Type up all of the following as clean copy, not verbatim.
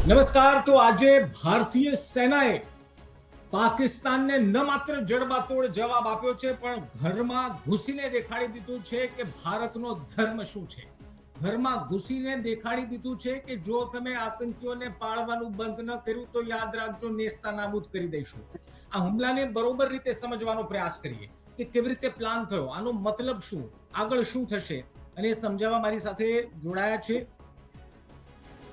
નમસ્કાર. તો આજે ભારતીય સેનાએ પાકિસ્તાનને ન માત્ર જડબાતોડ જવાબ આપ્યો છે, પણ ઘરમાં ઘૂસીને દેખાડી દીધું છે કે ભારતનો ધર્મ શું છે. ઘરમાં ઘૂસીને દેખાડી દીધું છે કે જો તમે આતંકીઓને પાળવાનું બંધ ન કર્યું તો યાદ રાખજો, નેસ્તાનાબૂદ કરી દઈશું. આ હુમલાને બરોબર રીતે સમજવાનો પ્રયાસ કરીએ કે કેવી રીતે પ્લાન થયો, આનો મતલબ શું, આગળ શું થશે, અને સમજાવવા મારી સાથે જોડાયા છે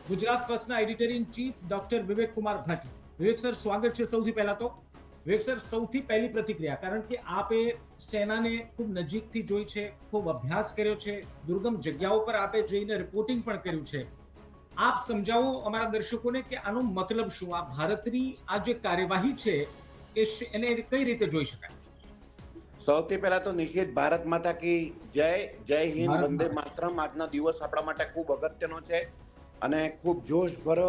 ગુજરાત ફર્સ્ટના editor in chief doctor Vivek Kumar Bhati. Vivek sir, સ્વાગત છે સૌથી પહેલા તો. વિવેક સર, સૌથી પહેલી પ્રતિક્રિયા, કારણ કે આપે સેનાને ખૂબ નજીકથી જોઈ છે, ખૂબ અભ્યાસ કર્યો છે, દુર્ગમ જગ્યાઓ પર આપે જઈને રિપોર્ટિંગ પણ કર્યું છે. આપ સમજાવો અમારા દર્શકોને કે આનો મતલબ શું, આ ભારતની આ જે કાર્યવાહી છે એને કઈ રીતે જોઈ શકાય. સૌથી પહેલા તો નિશ્ચિત ભારત માતા કી જય. જય હિન્દ, ભારત વંદે માતા. માતરમ. આજનો દિવસ આપણા માટે ખૂબ અગત્યનો છે અને ખૂબ જોશભરો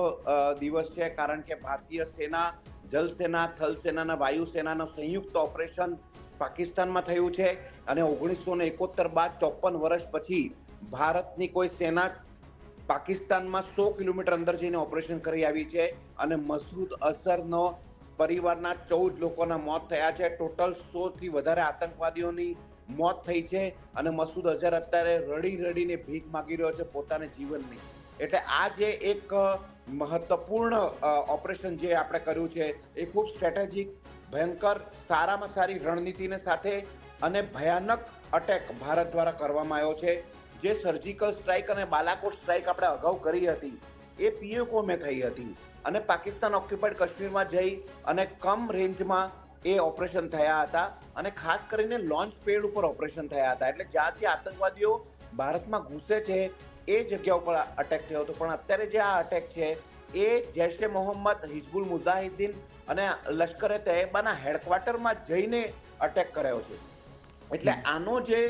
દિવસ છે, કારણ કે ભારતીય સેના, જલ સેના, થલ સેના અને વાયુ સેનાનું સંયુક્ત ઓપરેશન પાકિસ્તાનમાં થયું છે. અને 1971 બાદ 54 વર્ષ પછી ભારતની કોઈ સેના પાકિસ્તાનમાં 100 કિલોમીટર અંદર જઈને ઓપરેશન કરી આવી છે. અને મસૂદ અઝહરનો પરિવારના 14 લોકોના મોત થયા છે. ટોટલ 100 થી વધારે આતંકવાદીઓની મોત થઈ છે. અને મસૂદ અઝહર અત્યારે રડી રડીને ભીખ માગી રહ્યો છે પોતાના જીવનની. એટલે આ જે એક મહત્વપૂર્ણ ઓપરેશન જે આપણે કર્યું છે એ ખૂબ સ્ટ્રેટેજિક, ભયંકર, સારામાં સારી રણનીતિને સાથે અને ભયાનક અટેક ભારત દ્વારા કરવામાં આવ્યો છે. જે સર્જિકલ સ્ટ્રાઇક અને બાલાકોટ સ્ટ્રાઇક આપણે અગાઉ કરી હતી એ પીઓકેમાં થઈ હતી, અને પાકિસ્તાન ઓક્યુપાઈડ કાશ્મીરમાં જઈ અને કમ રેન્જમાં એ ઓપરેશન થયા હતા. અને ખાસ કરીને લોન્ચ પેડ ઉપર ઓપરેશન થયા હતા. એટલે જ્યાંથી આતંકવાદીઓ ભારતમાં ઘૂસે છે એ જગ્યા ઉપર અટેક થયો હતો. પણ અત્યારે જે આ અટેક છે એ જૈશ એ મોહમ્મદ, હિઝબુલ મુજાહિદ્દીન અને લશ્કરે તૈયબાના હેડક્વાર્ટરમાં જઈને અટેક કર્યો છે. એટલે આનો જે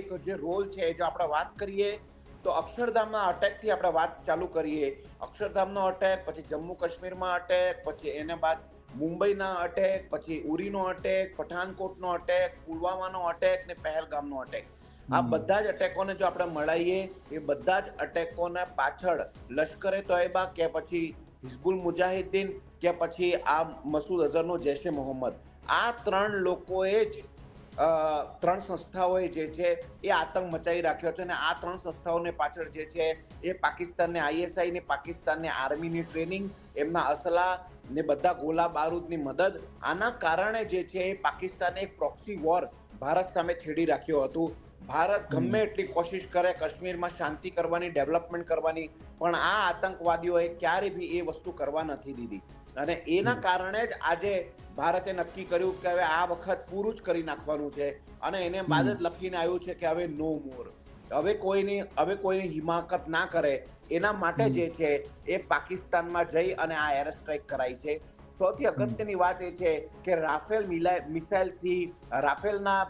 એક જે રોલ છે, જો આપણે વાત કરીએ તો અક્ષરધામના અટેકથી આપણે વાત ચાલુ કરીએ. અક્ષરધામનો અટેક, પછી જમ્મુ કાશ્મીરમાં અટેક, પછી એને બાદ મુંબઈના અટેક, પછી ઉરીનો અટેક, પઠાનકોટનો અટેક, પુલવામાનો અટેક ને પહેલગામનો અટેક. આ બધા જ અટેકોને જો આપણે મળાઈએ, એ બધા જ અટેકોના પાછળ લશ્કરે તોયબા કે પછી હિઝબુલ મુજાહિદ્દીન કે પછી આ મસૂદ અઝહરનો જૈશ એ મોહમ્મદ, આ ત્રણ લોકોએ જ ત્રણ સંસ્થાઓએ જે છે એ આતંક મચાવી રાખ્યો છે. અને આ ત્રણ સંસ્થાઓને પાછળ જે છે એ પાકિસ્તાનને આઈએસઆઈ ને પાકિસ્તાનને આર્મીની ટ્રેનિંગ, એમના અસલા ને બધા ગોલા બારૂદની મદદ, આના કારણે જે છે એ પાકિસ્તાને એક પ્રોક્સી વોર ભારત સામે છેડી રાખ્યો હતું. ભારત ગમે એટલી કોશિશ કરે કાશ્મીરમાં શાંતિ કરવાની, ડેવલપમેન્ટ કરવાની, પણ આ આતંકવાદીઓએ ક્યારે બી એ વસ્તુ કરવા નથી દીધી. અને એના કારણે જ આજે ભારતે નક્કી કર્યું કે હવે આ વખત પૂરું જ કરી નાખવાનું છે. અને એને બાદ જ લખીને આવ્યું છે કે હવે નો મોર, હવે કોઈની હિમાકત ના કરે. એના માટે જે છે એ પાકિસ્તાનમાં જઈ અને આ એર સ્ટ્રાઇક કરાઈ છે. સૌથી અગત્યની વાત એ છે કે રાફેલ મિસાઇલથી, રાફેલના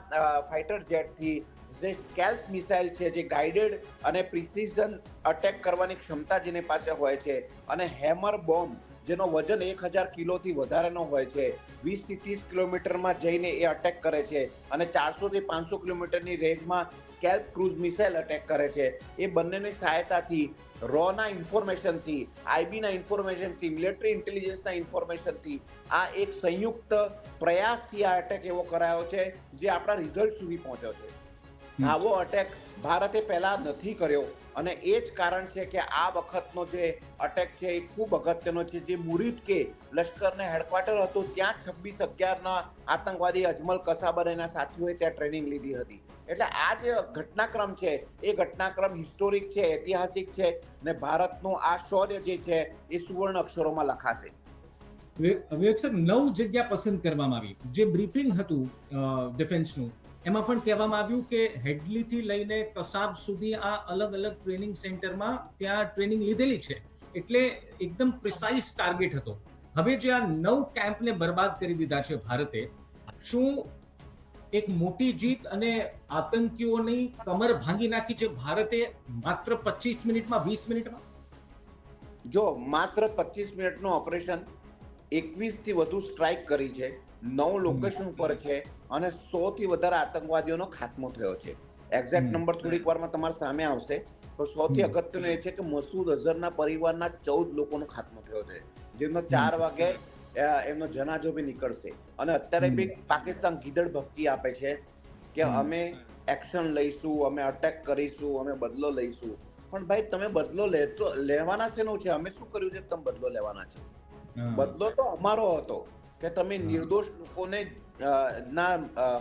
ફાઇટર જેટથી, જે સ્કેલ્પ મિસાઇલ છે, જે ગાઇડેડ અને પ્રિસિઝન અટેક કરવાની ક્ષમતા જેની પાસે હોય છે, અને હેમર બોમ્બ જેનો વજન 1000 કિલોથી વધારેનો હોય છે, 20 થી 30 કિલોમીટરમાં જઈને એ અટેક કરે છે, અને 400 થી 500 કિલોમીટરની રેન્જમાં સ્કેલ્પ ક્રૂઝ મિસાઇલ અટેક કરે છે. એ બંનેની સહાયતાથી, રોના ઇન્ફોર્મેશનથી, આઈબીના ઇન્ફોર્મેશનથી, મિલિટરી ઇન્ટેલિજન્સના ઇન્ફોર્મેશનથી આ એક સંયુક્ત પ્રયાસથી આ અટેક એવો કરાયો છે જે આપણા રિઝલ્ટ સુધી પહોંચ્યો છે. આવો અટેક ભારતે પહેલા નથી કર્યો, અને એ જ કારણ છે કે આ વખતનો જે અટેક છે એ ખૂબ અગત્યનો છે. જે મુરીદ કે લશ્કરને હેડક્વાર્ટર હતું, ત્યાં 26/11ના આતંકવાદી અજમલ કસાબ અને એના સાથીઓએ ત્યાં ટ્રેનિંગ લીધી હતી. એટલે આ જે ઘટનાક્રમ છે એ ઘટનાક્રમ હિસ્ટોરિક છે, ઐતિહાસિક છે, ને ભારતનું આ શૌર્ય જે છે એ સુવર્ણ અક્ષરોમાં લખાશે. વિવેક સર, 9 જગ્યા પસંદ કરવામાં આવી. જે બ્રીફિંગ હતું ડિફેન્સનું, એમાં પણ કહેવામાં આવ્યું કે હેડલીથી લઈને કસાબ સુધી આ અલગ અલગ ટ્રેનિંગ સેન્ટરમાં ત્યાં ટ્રેનિંગ લીધેલી છે. એટલે એકદમ પ્રિસાઇઝ ટાર્ગેટ હતો. હવે જે આ 9 કેમ્પને બરબાદ કરી દીધા છે ભારતે, શું એક મોટી જીત અને આતંકીઓની કમર ભાંગી નાખી છે ભારતે માત્ર 25 મિનિટમાં, 20 મિનિટમાં? જો માત્ર 25 મિનિટનું ઓપરેશન, 21 થી વધુ સ્ટ્રાઇક કરી છે, 9 લોકેશન પર છે, અને 100 થી વધારે આતંકવાદીઓનો ખાત્મો થયો છે. એક્ઝેક્ટ નંબર થોડીક વારમાં તમારી સામે આવશે. તો સૌથી અગત્યનું એ છે કે મસૂદ અઝહરના પરિવારના 14 લોકોનો ખાત્મો થયો છે, જેમનો 4 વાગે એમનો જનાજો બી નીકળશે. અને અત્યારે બી પાકિસ્તાન ગીદડ ભક્તિ આપે છે કે અમે એક્શન લઈશું, અમે અટેક કરીશું, અમે બદલો લઈશું. પણ ભાઈ તમે બદલો લેવાના શેનો છે? અમે શું કર્યું છે તમે બદલો લેવાના છે? બદલો તો અમારો હતો કે તમે નિર્દોષ લોકોને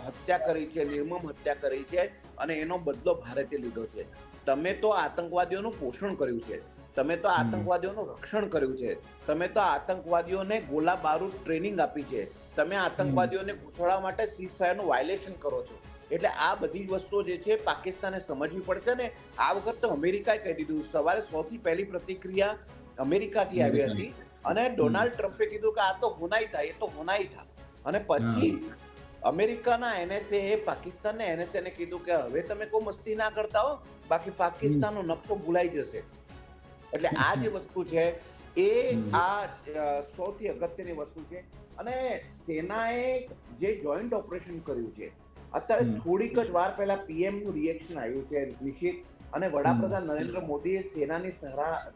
હત્યા કરી છે, નિર્મમ હત્યા કરી છે, અને એનો બદલો ભારતે લીધો છે. તમે તો આતંકવાદીઓનું પોષણ કર્યું છે, તમે તો આતંકવાદીઓનું રક્ષણ કર્યું છે, તમે તો આતંકવાદીઓને ગોલા બારૂદ ટ્રેનિંગ આપી છે, તમે આતંકવાદીઓને ઘૂસડવા માટે સીઝફાયરનું વાયોલેશન કરો છો. એટલે આ બધી વસ્તુઓ જે છે પાકિસ્તાને સમજવી પડશે ને. આ વખત તો અમેરિકાએ કહી દીધું. સવારે સૌથી પહેલી પ્રતિક્રિયા અમેરિકાથી આવી હતી અને ડોનાલ્ડ ટ્રમ્પે કીધું કે આ તો હોનાઈ થાય, એ તો હોનાઈ થાય. અને પછી અમેરિકાના એનએસએ પાકિસ્તાનના એનએસએ ને કીધું કે હવે તમે કોઈ મસ્તી ના કરતા હો, બાકી પાકિસ્તાનનો નકશો ભૂલાઈ જશે. એટલે આ જે વસ્તુ છે એ આ સૌથી અગત્યની વસ્તુ છે. અને સેનાએ જે જોઈન્ટ ઓપરેશન કર્યું છે, અત્યારે થોડીક જ વાર પહેલા પીએમ નું રિએક્શન આવ્યું છે નિશિત, અને વડાપ્રધાન નરેન્દ્ર મોદીએ સેનાની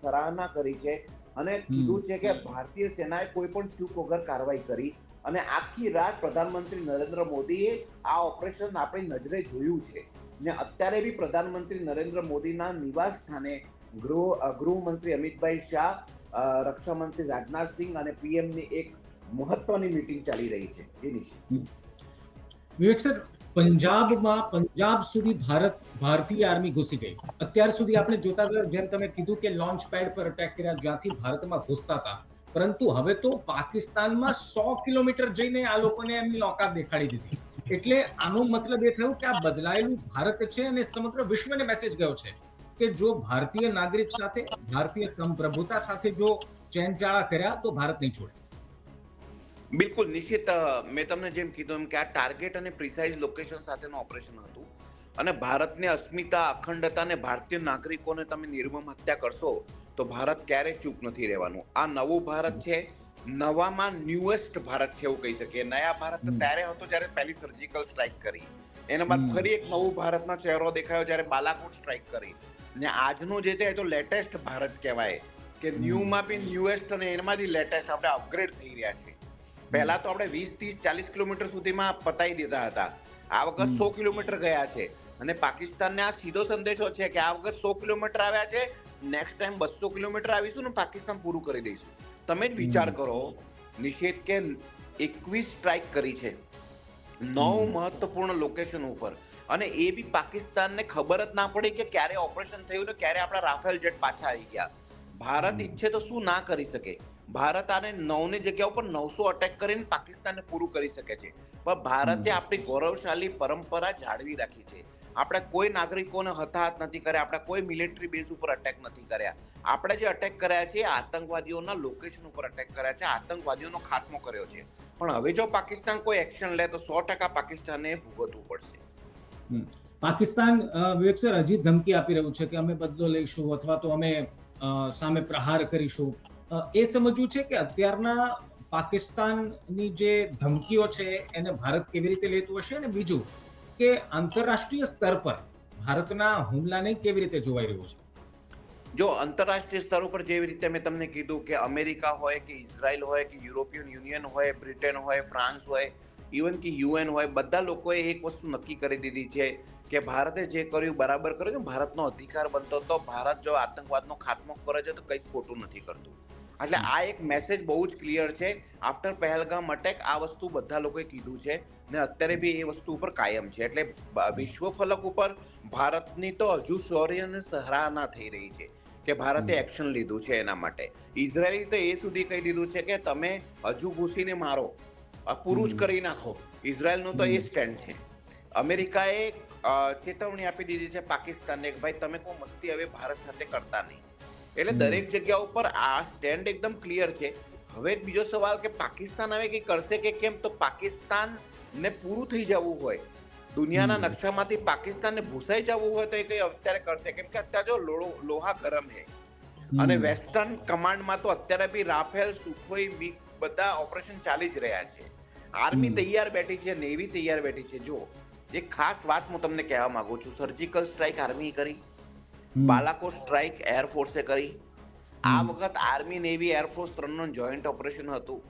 સરાહના કરી છે અને કીધું છે કે ભારતીય સેનાએ કોઈ પણ ચૂક વગર કાર્યવાહી કરી. અને આખી રાત પ્રધાનમંત્રી નરેન્દ્ર મોદીએ આ ઓપરેશન આપણી નજરે જોયું છે. ને અત્યારે બી પ્રધાનમંત્રી નરેન્દ્ર મોદીના નિવાસ સ્થાને ગૃહમંત્રી અમિતભાઈ શાહ, રક્ષા મંત્રી રાજનાથસિંહ અને પીએમ ની એક મહત્વની મીટિંગ ચાલી રહી છે. વિવેક સર, પંજાબ સુધી ભારતીય આર્મી ઘૂસી ગઈ. અત્યાર સુધી આપણે જોતા હતા, જેમ તમે કીધું કે લોન્ચ પેડ પર અટેક કર્યા, જ્યાંથી ભારતમાં ઘૂસતા હતા. પરંતુ હવે તો પાકિસ્તાનમાં 100 કિલોમીટર જઈને આ લોકોને એમની ઓકાત દેખાડી દીધી. એટલે આનો મતલબ એ થયો કે આ બદલાયેલું ભારત છે અને સમગ્ર વિશ્વને મેસેજ ગયો છે કે જો ભારતીય નાગરિક સાથે, ભારતીય સંપ્રભુતા સાથે જો ચેનચાળા કર્યા તો ભારત નહીં છોડે. બિલકુલ નિશ્ચિત. મેં તમને જેમ કીધું એમ કે આ ટાર્ગેટ અને પ્રિસાઇઝ લોકેશન સાથેનું ઓપરેશન હતું. અને ભારતની અસ્મિતા, અખંડતા અને ભારતીય નાગરિકોને તમે નિર્મમ હત્યા કરશો તો ભારત ક્યારેય ચૂપ નથી રહેવાનું. આ નવું ભારત છે, નવામાં ન્યુએસ્ટ ભારત છે એવું કહી શકીએ. નયા ભારત ત્યારે હતો જ્યારે પહેલી સર્જિકલ સ્ટ્રાઇક કરી, એના બાદ ફરી એક નવું ભારતનો ચહેરો દેખાયો જ્યારે બાલાકોટ સ્ટ્રાઇક કરી. ને આજનું જે છે એ તો લેટેસ્ટ ભારત કહેવાય કે ન્યૂમાં બી ન્યુએસ્ટ અને એમાંથી લેટેસ્ટ આપણે અપગ્રેડ થઈ રહ્યા છે. પહેલા તો આપણે 20, 30, 40 કિલોમીટર સુધીમાં પતાવી દીધા હતા. આ વખત 100 કિલોમીટર ગયા છે. અને પાકિસ્તાનને આ સીધો સંદેશો છે કે આ વખત 100 કિલોમીટર આવ્યા છે, નેક્સ્ટ ટાઈમ 200 કિલોમીટર આવીશું ને પાકિસ્તાન પૂરું કરી દઈશું. તમે જ વિચાર કરો નિષેધ કે 21 સ્ટ્રાઇક કરી છે 9 મહત્વપૂર્ણ લોકેશન ઉપર, અને એ બી પાકિસ્તાનને ખબર જ ના પડી કે ક્યારે ઓપરેશન થયું ને ક્યારે આપણા રાફેલ જેટ પાછા આવી ગયા. ભારત ઈચ્છે તો શું ના કરી શકે. ભારત આને 9 ની જગ્યા ઉપર 900 અટેક કરીને પાકિસ્તાનને પૂરું કરી શકે છે. પણ ભારતે આપણી ગૌરવશાળી પરંપરા જાળવી રાખી છે. આપણે કોઈ નાગરિકોને હતાહત નથી કર્યા, આપણે કોઈ મિલિટરી બેઝ ઉપર અટેક નથી કર્યા. આપણે જે અટેક કર્યા છે આતંકવાદીઓના લોકેશન ઉપર અટેક કર્યા છે, આતંકવાદીઓનો ખાત્મો કર્યો છે. પણ હવે જો પાકિસ્તાન કોઈ એક્શન લે તો 100% પાકિસ્તાનને ભોગવવું પડશે. પાકિસ્તાન વિવેક સર હજી ધમકી આપી રહ્યું છે કે અમે બદલો લઈશું અથવા તો અમે સામે પ્રહાર કરીશું. એ સમજવું છે કે અત્યારના પાકિસ્તાનની જે ધમકીઓ છે એને ભારત કેવી રીતે લેતું હશે, અને બીજું કે આંતરરાષ્ટ્રીય સ્તર પર ભારતના હુમલાને કેવી રીતે જોવાઈ રહ્યું છે. જો આંતરરાષ્ટ્રીય સ્તર ઉપર જેવી રીતે મેં તમને કીધું કે અમેરિકા હોય કે ઇઝરાયલ હોય કે યુરોપિયન યુનિયન હોય, બ્રિટન હોય, ફ્રાન્સ હોય, ઇવન કે યુએન હોય, બધા લોકોએ એક વસ્તુ નક્કી કરી દીધી છે કે ભારતે જે કર્યું બરાબર કર્યું. ભારતનો અધિકાર બનતો તો ભારત જો આતંકવાદનો ખાત્મો કરે છે તો કંઈ ખોટું નથી કરતું. એટલે આ એક મેસેજ બહુ જ ક્લિયર છે. આફ્ટર પહેલગામ અટેક આ વસ્તુ બધા લોકોએ કીધું છે ને અત્યારે બી એ વસ્તુ ઉપર કાયમ છે. એટલે વિશ્વ ફલક ઉપર ભારતની તો હજુ શૌર્ય અને સરાહના થઈ રહી છે કે ભારતે એક્શન લીધું છે એના માટે. ઇઝરાયલે તો એ સુધી કહી દીધું છે કે તમે હજુ ઘૂસીને મારો, પૂરું જ કરી નાખો. ઇઝરાયલનું તો એ સ્ટેન્ડ છે. અમેરિકાએ ચેતવણી આપી દીધી છે પાકિસ્તાનને કે ભાઈ તમે કોઈ મસ્તી હવે ભારત સાથે કરતા નહીં. એટલે દરેક જગ્યા ઉપર આ સ્ટેન્ડ એકદમ ક્લિયર છે. હવે બીજો સવાલ કે પાકિસ્તાન હવે કઈ કરશે કે કેમ, તો પાકિસ્તાનને પૂરું થઈ જવું હોય, દુનિયાના નકશામાંથી પાકિસ્તાનને ભૂસાઈ જવું હોય તો એ કઈ અત્યારે કરશે, કેમ કે અત્યારે જો લોહા ગરમ છે. અને વેસ્ટર્ન કમાન્ડમાં તો અત્યારે બી રાફેલ, સુખોઈ બધા ઓપરેશન ચાલી જ રહ્યા છે. આર્મી તૈયાર બેઠી છે, નેવી તૈયાર બેઠી છે. જો એક ખાસ વાત હું તમને કહેવા માંગુ છું, સર્જિકલ સ્ટ્રાઇક આર્મી કરી, બાલાકોટ સ્ટ્રાઇક એરફોર્સે કરી. આ વખત આર્મી નેવી એરફોર્સ ત્રણનું જોઈન્ટ ઓપરેશન હતું,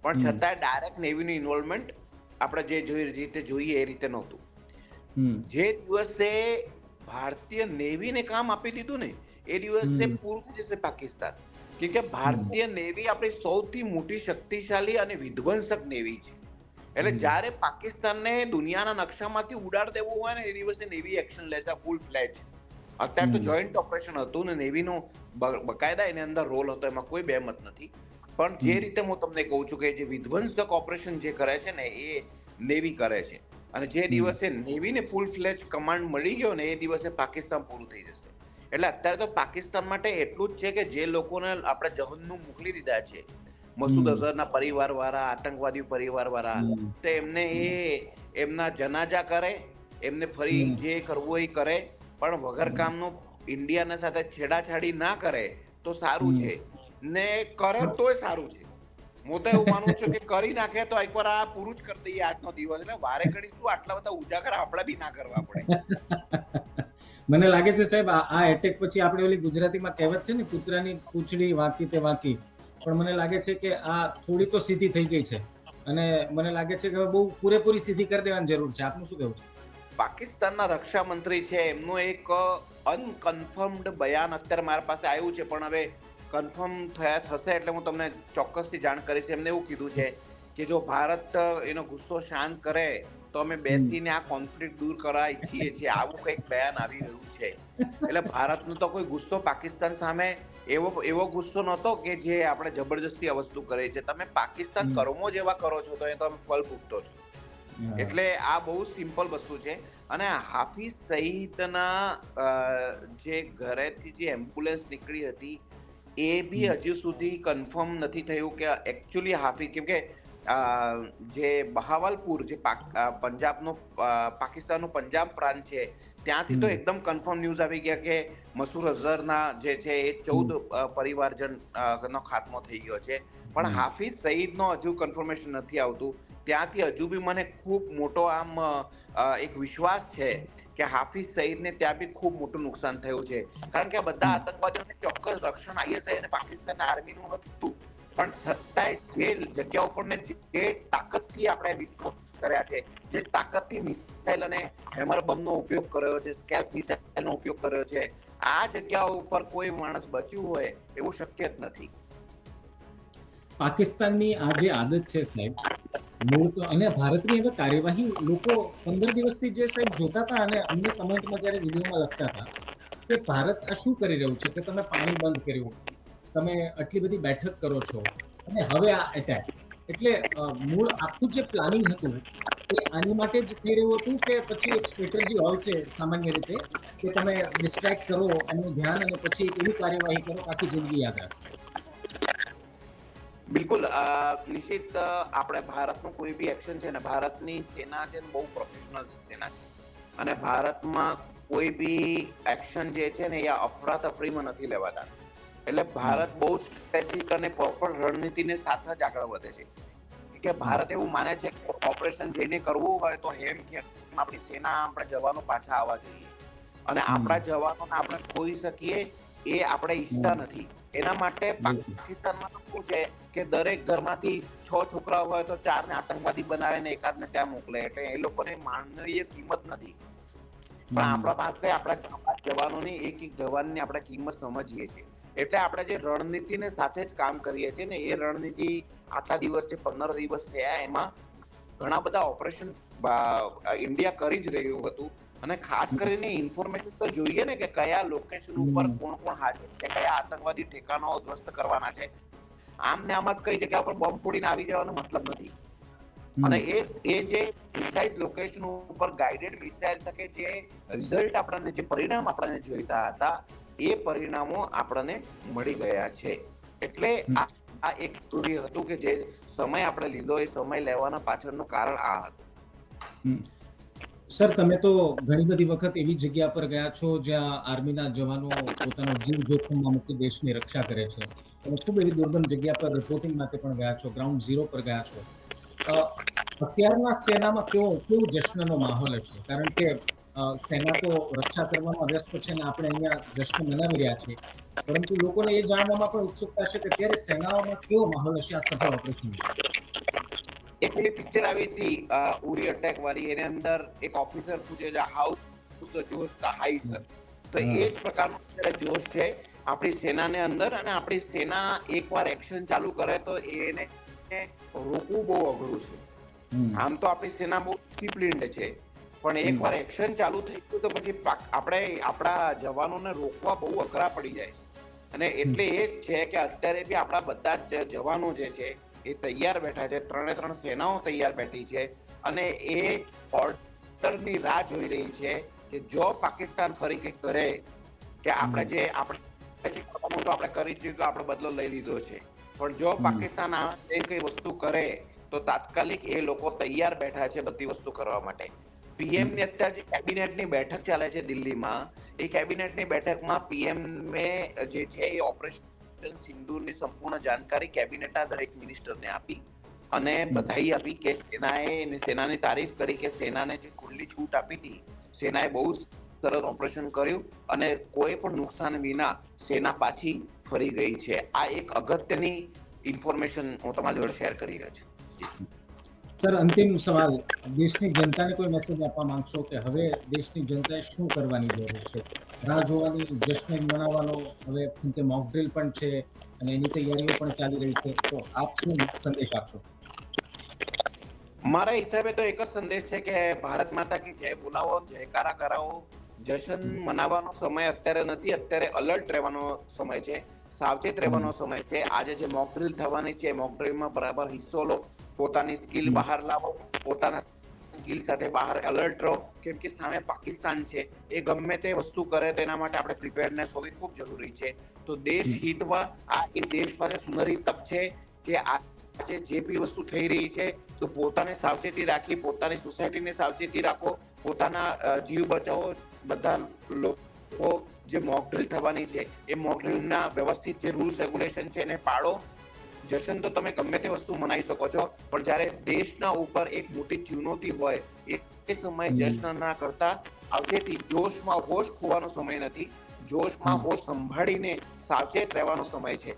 પણ છતાંય ડાયરેક્ટ નેવીનું ઇન્વોલ્વમેન્ટ આપણે જે રીતે જોઈએ એ રીતે નહોતું. જે દિવસે ભારતીય નેવીને કામ આપી દીધું ને એ દિવસે પૂરું થઈ જશે પાકિસ્તાન. કે ભારતીય નેવી આપણી સૌથી મોટી શક્તિશાળી અને વિધ્વંસક નેવી છે. એટલે જ્યારે પાકિસ્તાનને દુનિયાના નકશામાંથી ઉડાડ દેવું હોય ને એ દિવસે નેવી એક્શન લેશે ફૂલ ફ્લેજ. અત્યારે તો જોઈન્ટ ઓપરેશન હતું ને નેવીનો બકાયદા એની અંદર રોલ હતો, એમાં કોઈ બેમત નથી. પણ જે રીતે હું તમને કહું છું કે જે વિધ્વંસક ઓપરેશન જે કરે છે ને એ નેવી કરે છે, અને જે દિવસે નેવીને ફૂલ ફ્લેજ કમાન્ડ મળી ગયો ને એ દિવસે પાકિસ્તાન પૂરું થઈ જશે. એટલે અત્યારે તો પાકિસ્તાન માટે એટલું જ છે કે જે લોકોને આપણે જહન્નુમ મોકલી દીધા છે, મસૂદ અઝહરના પરિવાર વાળા, આતંકવાદી પરિવાર વાળા, તો એમને એમના જનાજા કરે, એમને ફરી જે કરવું એ કરે, પણ વગર કામનું ઇન્ડિયાના સાથે છેડાછાડી ના કરે તો સારું છે, ને કરે તોય સારું છે. હું તો એવું માનું છું કે કરી નાખે તો એકવાર આ પૂરું જ કરી દઈએ આજનો દિવસ. એટલે વારે ઘડી શું આટલા બધા ઉજાગર આપણે બી ના કરવા પડે. મને લાગે છે સાહેબ આ એટેક પછી આપણે ઓલી ગુજરાતીમાં કહેવત છે ને, કૂતરાની પૂંછડી વાંકી તે વાંકી, પણ મને લાગે છે કે આ થોડી તો સીધી થઈ ગઈ છે, અને મને લાગે છે કે હવે બહુ પૂરેપૂરી સીધી કરી દેવાની જરૂર છે. આપનું શું કહેવું છે? પાકિસ્તાનના રક્ષા મંત્રી છે, એમનું એક અનકન્ફર્મડ બયાન અત્યારે મારા પાસે આવ્યું છે, પણ હવે કન્ફર્મ થશે એટલે હું તમને ચોક્કસથી જાણ કરીશ. એમને એવું કીધું છે કે જો ભારત એનો ગુસ્સો શાંત કરે તો અમે બેસીને આ કોન્ફ્લિક્ટ દૂર કરવા ઈચ્છીએ છીએ. આવું કંઈક બયાન આવી રહ્યું છે. એટલે ભારતનો તો કોઈ ગુસ્સો પાકિસ્તાન સામે એવો ગુસ્સો નહોતો કે જે આપણે જબરજસ્તી આ વસ્તુ કરે છે. તમે પાકિસ્તાન કર્મો જેવા કરો છો તો એ તમે ફળ ભોગતો છો. એટલે આ બહુ સિમ્પલ વસ્તુ છે. અને હાફિઝ સઈદના જે ઘરેથી જે એમ્બ્યુલન્સ નીકળી હતી એ બી હજુ સુધી કન્ફર્મ નથી થયું કે એકચ્યુઅલી હાફિઝ, કેમ કે જે બહાવલપુર જે પંજાબનો પાકિસ્તાનનો પંજાબ પ્રાંત છે ત્યાંથી તો એકદમ કન્ફર્મ ન્યૂઝ આવી ગયા કે મસૂદ અઝહરના જે છે એ 14 પરિવારજન નો ખાત્મો થઈ ગયો છે. પણ હાફિઝ સઈદનો હજુ કન્ફર્મેશન નથી આવતું. ત્યાંથી હજુ બી મને ખૂબ મોટો આમ એક વિશ્વાસ છે કે હાફિઝ સઈદને ત્યાં બી ખૂબ મોટું નુકસાન થયું છે. કારણ કે બધા આતંકવાદીઓને ચોક્કસ રક્ષણ આઈએસઆઈ અને પાકિસ્તાન આર્મીનું હતું, પણ છતાંય જે જગ્યા ઉપર ને જે તાકાતથી આપણે વિસ્ફોટ કર્યા છે, જે તાકાતથી મિસાઇલ અને હેમર બોમ્બનો ઉપયોગ કર્યો છે, સ્કેલ્પ મિસાઇલનો ઉપયોગ કર્યો છે, આ જગ્યાઓ ઉપર કોઈ માણસ બચ્યું હોય એવું શક્ય જ નથી. પાકિસ્તાનની આ જે આદત છે સાહેબ, મૂળ તો, અને ભારતની હવે કાર્યવાહી લોકો 15 દિવસથી જે સાહેબ જોતા હતા, અને અમને કમેન્ટમાં જ્યારે વિડીયોમાં લખતા હતા કે ભારત આ શું કરી રહ્યું છે, કે તમે પાણી બંધ કર્યું, તમે આટલી બધી બેઠક કરો છો, અને હવે આ એટેક. એટલે મૂળ આખું જે પ્લાનિંગ હતું એ આની માટે જ થઈ રહ્યું હતું, કે પછી એક સ્ટ્રેટેજી હોય છે સામાન્ય રીતે કે તમે ડિસ્ટ્રેક્ટ કરો એનું ધ્યાન, અને પછી એવી કાર્યવાહી કરો કે આખી જિંદગી યાદ રાખો? બિલકુલ નિશ્ચિત. આપણે ભારતનું કોઈ બી એક્શન છે ને, ભારતની સેના છે બહુ પ્રોફેશનલ સેના છે, અને ભારતમાં કોઈ બી એક્શન જે છે ને એ અફરાતફરીમાં નથી લેવાતા. એટલે ભારત બહુ સ્ટ્રેટેજિક અને પ્રોપર રણનીતિને સાથે જ આગળ વધે છે. કે ભારત એવું માને છે કે ઓપરેશન જેને કરવું હોય તો હેમ કે આપણી સેના, આપણા જવાનો પાછા આવવા જોઈએ, અને આપણા જવાનોને આપણે ખોઈ શકીએ એ આપણે ઈચ્છતા નથી. એના માટે પાકિસ્તાનમાં શું છે કે દરેક ઘરમાંથી 6 છોકરાઓ હોય તો 4 ને આતંકવાદી બનાવે ને એકાદને ત્યાં મોકલે. એટલે એ લોકોને માનવીય કિંમત નથી, પણ આપણા પાસે આપણા જવાનોની એક જવાનની આપણે કિંમત સમજીએ છીએ. એટલે આપણે જે રણનીતિને સાથે જ કામ કરીએ છીએ ને, એ રણનીતિ આટલા દિવસ જે 15 દિવસ થયા એમાં ઘણા બધા ઓપરેશન ઇન્ડિયા કરી જ રહ્યું હતું. અને ખાસ કરીને ઇન્ફોર્મેશન તો જોઈએ ને કે કયા લોકેશન ઉપર કોણ કોણ હાજર છે, કયા આતંકવાદી ઠેકાણાઓ ધ્વસ્ત કરવાના છે. આમ ને આમ જ કઈ જગ્યા પર બોમ્બ ફોડીને આવી જવાનો મતલબ નથી. અને એ જે પ્રિસાઇઝ લોકેશન ઉપર ગાઈડેડ મિસાઇલ થકે જે રિઝલ્ટ આપણને, જે પરિણામ આપણને જોઈતા હતા એ પરિણામો આપણને મળી ગયા છે. એટલે આ એક સ્ટોરી હતું કે જે સમય આપણે લીધો એ સમય લેવાના પાછળનું કારણ આ હતું. સર, તમે તો ઘણી બધી વખત એવી જગ્યા પર ગયા છો જ્યાં આર્મીના જવાનો પોતાનો જીવ જોખમમાં મૂકી દેશની રક્ષા કરે છે. તમે ખૂબ એવી દુર્ગમ જગ્યા પર રિપોર્ટિંગ માટે પણ ગયા છો, ગ્રાઉન્ડ ઝીરો પર ગયા છો. અત્યારના સેનામાં કેવો જશ્નનો માહોલ છે? કારણ કે સેના તો રક્ષા કરવામાં વ્યસ્ત છે ને આપણે અહીંયા જશ્ન મનાવી રહ્યા છીએ, પરંતુ લોકોને એ જાણવામાં પણ ઉત્સુકતા છે કે ત્યારે સેનાઓમાં કેવો માહોલ હશે આ સફળ ઓપરેશન? એક પેલી પિક્ચર આવી હતી ઉરી અટેક વાળી, એની અંદર એક ઓફિસર પૂછે છે how the Josh the hi sir. તો એ જ પ્રકારનો અત્યારે જોશ છે આપણી સેનાને અંદર, અને આપણી સેના એકવાર એક્શન ચાલુ કરે તો એને રોકવું બહુ અઘરું છે. આમ તો આપણી સેના બહુ ડિસિપ્લિન્ડ છે, પણ એકવાર એક્શન ચાલુ થઈ ગયું તો પછી આપણે આપણા જવાનોને રોકવા બહુ અઘરા પડી જાય છે. અને એટલે એ જ છે કે અત્યારે બી આપણા બધા જ જવાનો જે છે એ તૈયાર બેઠા છે, 3 સેનાઓ તૈયાર બેઠી છે, અને એ ઓર્ડરની રાહ જોઈ રહી છે કે જો પાકિસ્તાન ફરી કંઈક કરે કે આપણે કરી ચૂક્યું, આપણો બદલો લઈ લીધો છે, પણ જો પાકિસ્તાન આ કઈ વસ્તુ કરે તો તાત્કાલિક એ લોકો તૈયાર બેઠા છે બધી વસ્તુ કરવા માટે. પીએમ ની અત્યારે જે કેબિનેટની બેઠક ચાલે છે દિલ્હીમાં, એ કેબિનેટની બેઠકમાં પીએમ જે છે એ ઓપરેશન સિંદૂરની સંપૂર્ણ જાણકારી કેબિનેટના દરેક મિનિસ્ટરને આપી અને બધાઈ આપી કે સેનાની તારીફ કરી કે સેનાને જે ખુલ્લી છૂટ આપી હતી, સેનાએ બહુ સરસ ઓપરેશન કર્યું અને કોઈ પણ નુકસાન વિના સેના પાછી ફરી ગઈ છે. આ એક અગત્યની ઇન્ફોર્મેશન હું તમારી જોડે શેર કરી રહ્યો છું. સર, અંતિમ સવાલ, દેશની જનતાને કોઈ મેસેજ આપવા માંગશો કે હવે દેશની જનતાએ શું કરવાની જરૂર છે? રાહ જોવાની, જશ્ન મનાવવાનો, હવે મોક ડ્રિલ પણ છે અને એની તૈયારીઓ પણ ચાલી રહી છે, તો આપ શું સંદેશ આપશો? મારા હિસાબે તો એક જ સંદેશ છે કે ભારત માતા કી જય બોલાવો, જયકારા કરાવો. જશ્ન મનાવવાનો સમય અત્યારે નથી, અત્યારે અલર્ટ રહેવાનો સમય છે, સાવચેત રહેવાનો સમય છે. આજે જે મોક ડ્રિલ થવાની છે, મોક ડ્રિલમાં બરાબર હિસ્સો લો, પોતાની સ્કિલ બહાર લાવો, પોતાના સ્કિલ સાથે બહાર એલર્ટ રહો, કેમ કે સામે પાકિસ્તાન છે, એ ગમે તે વસ્તુ કરે તો એના માટે આપણે પ્રિપેરનેસ હોવી ખૂબ જરૂરી છે. તો દેશ હિતમાં આ એ દેશ પાસે સુનહરી તક છે કે આજે જે બી વસ્તુ થઈ રહી છે તો પોતાને સાવચેતી રાખી, પોતાની સોસાયટીને સાવચેતી રાખો, પોતાના જીવ બચાવો. બધા લોકો જે મોક ડ્રિલ થવાની છે એ મોક ડ્રિલના વ્યવસ્થિત જે રૂલ્સ રેગ્યુલેશન છે એને પાડો. જશ્ન તો તમે ગમે તે વસ્તુ મનાવી શકો છો, પણ જ્યારે દેશના ઉપર એક મોટી ચુનૌતી હોય એ સમયે જશ્ન ના કરતા સાવચેતી, જોશમાં હોશ ખોવાનો સમય નથી, જોશમાં હોશ સંભાળીને સાવચેત રહેવાનો સમય છે.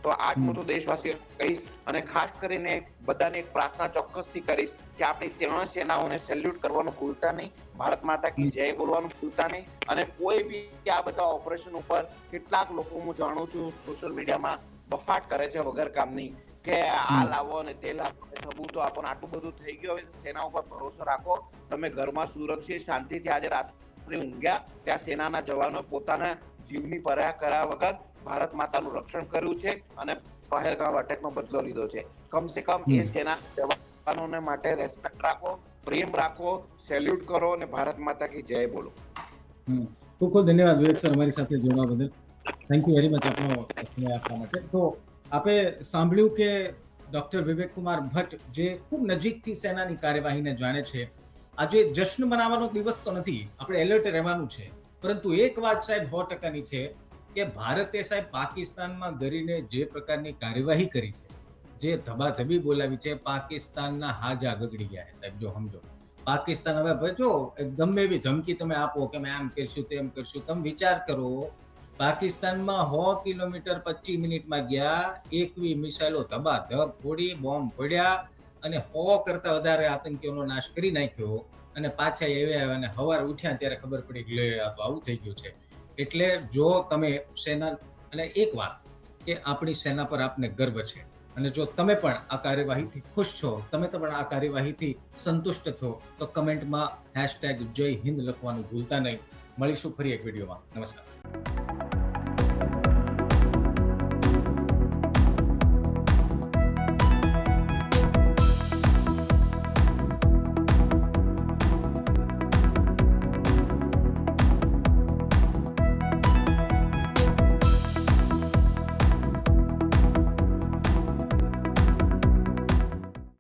તો આજ હું તો દેશવાસીઓ કહીશ અને ખાસ કરીને બધાને એક પ્રાર્થના ચોક્કસથી કરીશ કે આપણી 3 સેનાઓને સેલ્યુટ કરવાનું ભૂલતા નહીં, ભારત માતા કી જય બોલવાનું ભૂલતા નહીં, અને કોઈ બી આ બધા ઓપરેશન ઉપર કેટલાક લોકો હું જાણું છું સોશિયલ મીડિયામાં બફાટ કરે છે વગર કામની કે આ લાવો અને તે લાવો, સબૂતો આપો, આટલું બધું થઈ ગયું. હવે સેના ઉપર ભરોસો રાખો, તમે ઘરમાં સુરક્ષિત શાંતિથી આજે રાત્રે ઊંઘ્યા, ત્યાં સેનાના જવાનો પોતાના જીવની પરવા કર્યા વગર ભારત માતાનું રક્ષણ કર્યું છે અને પહેલગામ અટેકનો બદલો લીધો છે. કમસે કમ એ સેના જવાનોને માટે રેસ્પેક્ટ રાખો, પ્રેમ રાખો, સેલ્યુટ કરો અને ભારત માતા કી જય બોલો. ખૂબ ખૂબ ધન્યવાદ વિવેક સર, અમારી સાથે જોડવા બદલ. થેન્ક યુ વેરી મચ આપનો સમય આપવા માટે. તો આપે સાંભળ્યું કે ડોક્ટર વિવેક કુમાર ભટ્ટ જે ખૂબ નજીકથી સેનાની કાર્યવાહીને જાણે છે, આજે જશ્ન મનાવવાનો દિવસ તો નથી, આપણે એલર્ટ રહેવાનું છે, પરંતુ એક વાત સાહેબ 100%ની છે કે ભારતે સાહેબ પાકિસ્તાનમાં ગરીને જે પ્રકારની કાર્યવાહી કરી છે, જે ધબાધબી બોલાવી છે, પાકિસ્તાનના હાજા ગગડી ગયા છે સાહેબ. જો સમજો, પાકિસ્તાન હવે જો ગમે એવી ધમકી તમે આપો કે અમે આમ કરશું તેમ કરશું, તમે વિચાર કરો, પાકિસ્તાનમાં 100 કિલોમીટર 25 મિનિટમાં ગયા, 21 મિસાઇલો ધબાધબ ફોડી, બોમ્બ ફોડ્યા અને 100 કરતા વધારે આતંકીઓનો નાશ કરી નાખ્યો, અને પાછા આવ્યા અને સવારે ઉઠ્યા ત્યારે ખબર પડી કે આ તો આવું થઈ ગયું છે. એટલે જો તમે સેના, અને એક વાત કે આપણી સેના પર આપને ગર્વ છે, અને જો તમે પણ આ કાર્યવાહીથી ખુશ છો, તમે પણ આ કાર્યવાહીથી સંતુષ્ટ છો, તો કમેન્ટમાં #જય હિન્દ લખવાનું ભૂલતા નહીં. મળીશું ફરી એક વિડીયોમાં. નમસ્કાર.